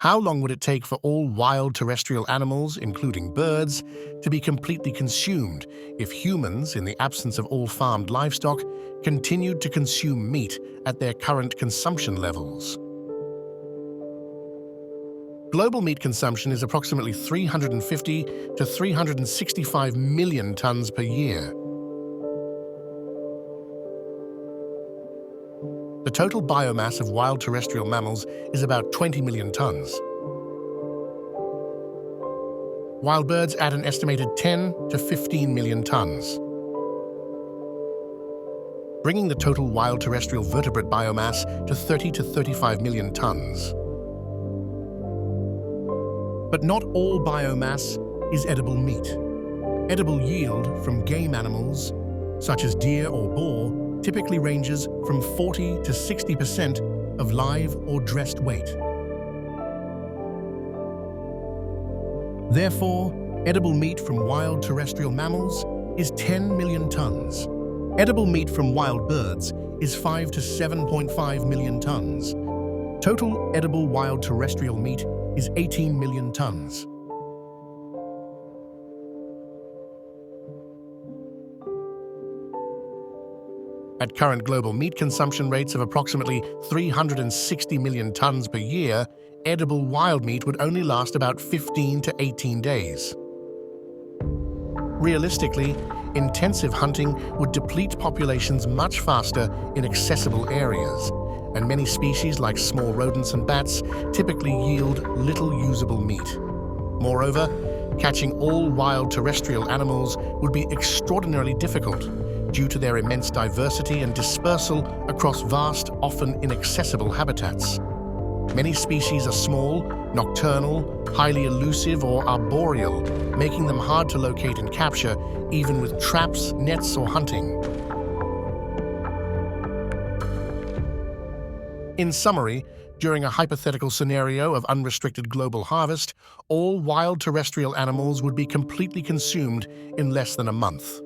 How long would it take for all wild terrestrial animals, including birds, to be completely consumed if humans, in the absence of all farmed livestock, continued to consume meat at their current consumption levels? Global meat consumption is approximately 350 to 365 million tons per year. The total biomass of wild terrestrial mammals is about 20 million tons. Wild birds add an estimated 10 to 15 million tons, bringing the total wild terrestrial vertebrate biomass to 30 to 35 million tons. But not all biomass is edible meat. Edible yield from game animals, such as deer or boar, typically ranges from 40 to 60% of live or dressed weight. Therefore, edible meat from wild terrestrial mammals is 10 million tons. Edible meat from wild birds is 5 to 7.5 million tons. Total edible wild terrestrial meat is 18 million tons. At current global meat consumption rates of approximately 360 million tons per year, edible wild meat would only last about 15 to 18 days. Realistically, intensive hunting would deplete populations much faster in accessible areas, and many species like small rodents and bats typically yield little usable meat. Moreover, catching all wild terrestrial animals would be extraordinarily difficult due to their immense diversity and dispersal across vast, often inaccessible habitats. Many species are small, nocturnal, highly elusive, or arboreal, making them hard to locate and capture, even with traps, nets, or hunting. In summary, during a hypothetical scenario of unrestricted global harvest, all wild terrestrial animals would be completely consumed in less than a month.